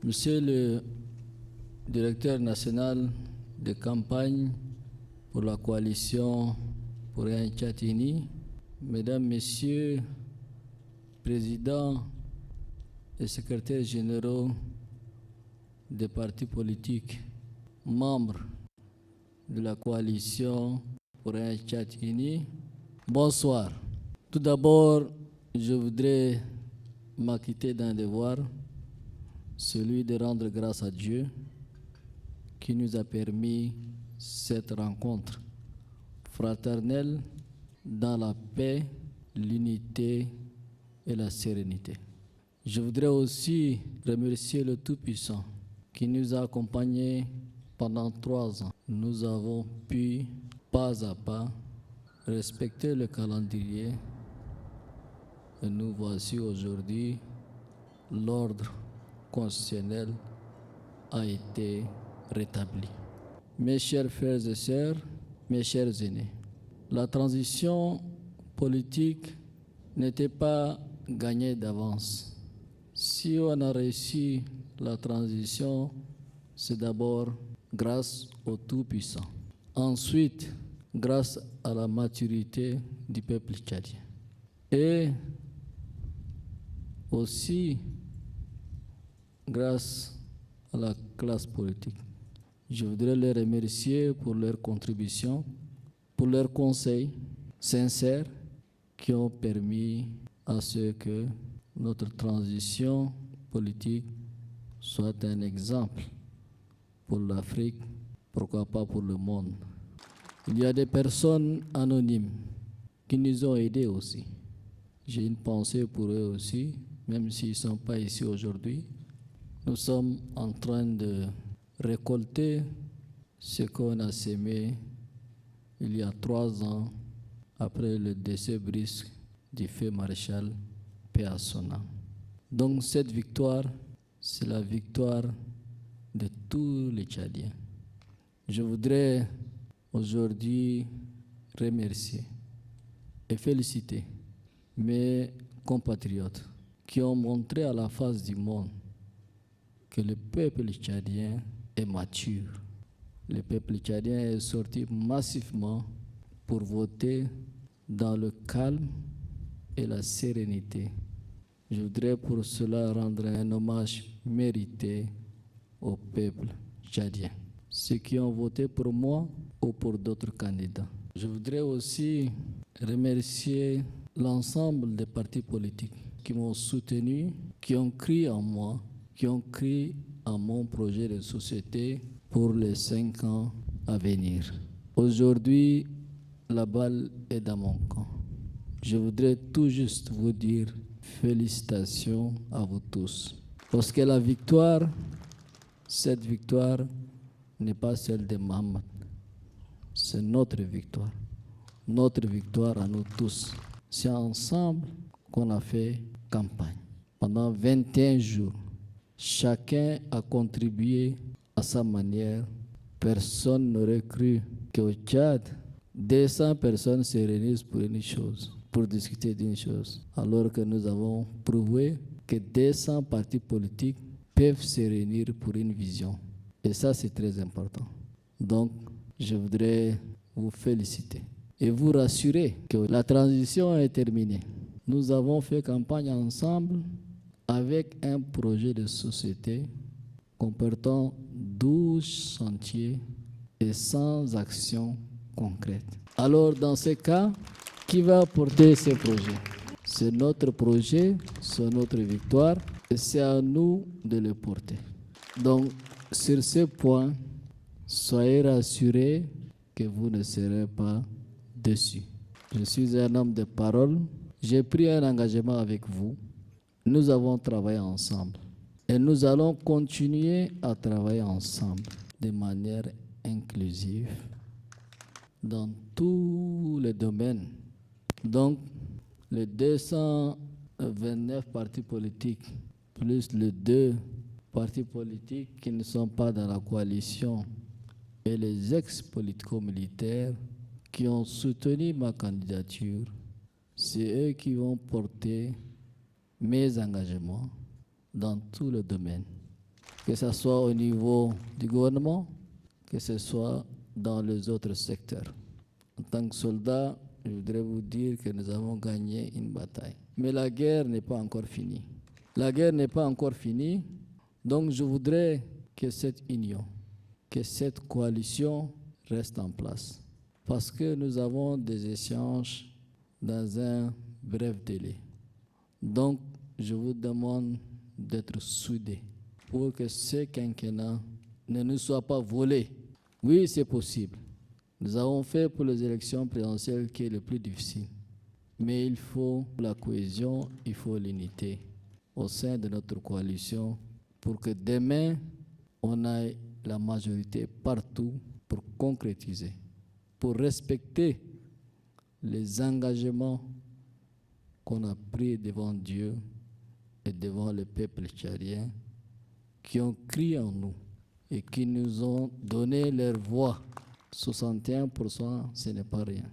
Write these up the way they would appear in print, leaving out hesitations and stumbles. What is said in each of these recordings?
Monsieur le directeur national de campagne pour la coalition pour un Tchatini, Mesdames, Messieurs, présidents et secrétaires généraux des partis politiques, membres de la coalition pour un Tchatini, bonsoir. Tout d'abord, je voudrais m'acquitter d'un devoir, celui de rendre grâce à Dieu qui nous a permis cette rencontre fraternelle dans la paix, l'unité et la sérénité. Je voudrais aussi remercier le Tout-Puissant qui nous a accompagnés pendant 3 ans. Nous avons pu, pas à pas, respecter le calendrier et nous voici aujourd'hui, l'ordre constitutionnel a été rétabli. Mes chers frères et sœurs, mes chers aînés, la transition politique n'était pas gagnée d'avance. Si on a réussi la transition, c'est d'abord grâce au Tout-Puissant. Ensuite, grâce à la maturité du peuple tchadien. Et aussi grâce à la classe politique. Je voudrais les remercier pour leur contribution, pour leurs conseils sincères qui ont permis à ce que notre transition politique soit un exemple pour l'Afrique, pourquoi pas pour le monde. Il y a des personnes anonymes qui nous ont aidés aussi. J'ai une pensée pour eux aussi, même s'ils ne sont pas ici aujourd'hui. Nous sommes en train de récolter ce qu'on a sémé il y a 3 ans après le décès brusque du feu maréchal paix à son âme. Donc cette victoire, c'est la victoire de tous les Tchadiens. Je voudrais aujourd'hui remercier et féliciter mes compatriotes qui ont montré à la face du monde que le peuple tchadien est mature. Le peuple tchadien est sorti massivement pour voter dans le calme et la sérénité. Je voudrais pour cela rendre un hommage mérité au peuple tchadien, ceux qui ont voté pour moi ou pour d'autres candidats. Je voudrais aussi remercier l'ensemble des partis politiques qui m'ont soutenu, qui ont cru en moi, qui ont cru en mon projet de société pour les 5 ans à venir. Aujourd'hui, la balle est dans mon camp. Je voudrais tout juste vous dire félicitations à vous tous. Parce que la victoire, cette victoire n'est pas celle de Mohamed. C'est notre victoire. Notre victoire à nous tous. C'est ensemble qu'on a fait campagne. Pendant 21 jours, chacun a contribué à sa manière. Personne n'aurait cru qu'au Tchad, 200 personnes se réunissent pour une chose, pour discuter d'une chose, alors que nous avons prouvé que 200 partis politiques peuvent se réunir pour une vision. Et ça, c'est très important. Donc, je voudrais vous féliciter et vous rassurer que la transition est terminée. Nous avons fait campagne ensemble avec un projet de société comportant 12 chantiers et 100 actions concrètes. Alors, dans ce cas, qui va porter ce projet? C'est notre projet, c'est notre victoire et c'est à nous de le porter. Donc, sur ce point, soyez rassurés que vous ne serez pas déçus. Je suis un homme de parole. J'ai pris un engagement avec vous. Nous avons travaillé ensemble et nous allons continuer à travailler ensemble de manière inclusive dans tous les domaines. Donc, les 229 partis politiques, plus les 2 partis politiques qui ne sont pas dans la coalition et les ex-politico-militaires qui ont soutenu ma candidature, c'est eux qui vont porter mes engagements dans tout le domaine. que ce soit au niveau du gouvernement, que ce soit dans les autres secteurs. En tant que soldat, je voudrais vous dire que nous avons gagné une bataille. Mais la guerre n'est pas encore finie. La guerre n'est pas encore finie, donc je voudrais que cette union, que cette coalition reste en place. Parce que nous avons des échanges dans un bref délai. Donc, je vous demande d'être soudés pour que ce quinquennat ne nous soit pas volé. Oui, c'est possible. Nous avons fait pour les élections présidentielles qui est le plus difficile. Mais il faut la cohésion, il faut l'unité au sein de notre coalition pour que demain, on ait la majorité partout pour concrétiser, pour respecter les engagements qu'on a pris devant Dieu et devant le peuple tchadien qui ont crié en nous et qui nous ont donné leur voix. 61%, ce n'est pas rien.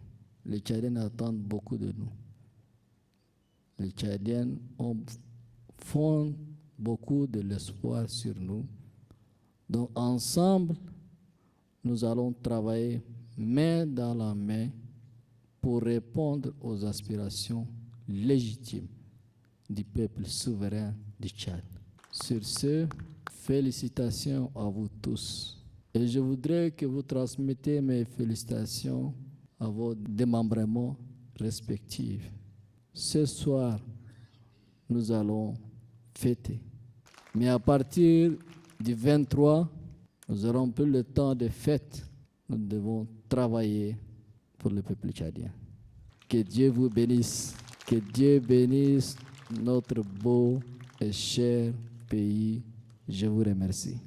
Les Tchadiens attendent beaucoup de nous. Les Tchadiens font beaucoup de l'espoir sur nous. Donc ensemble, nous allons travailler main dans la main pour répondre aux aspirations légitimes du peuple souverain du Tchad. Sur ce, félicitations à vous tous. Et je voudrais que vous transmettez mes félicitations à vos démembrements respectifs. Ce soir, nous allons fêter. Mais à partir du 23, nous aurons plus le temps de fête. Nous devons travailler pour le peuple tchadien. Que Dieu vous bénisse. Que Dieu bénisse notre beau et cher pays. Je vous remercie.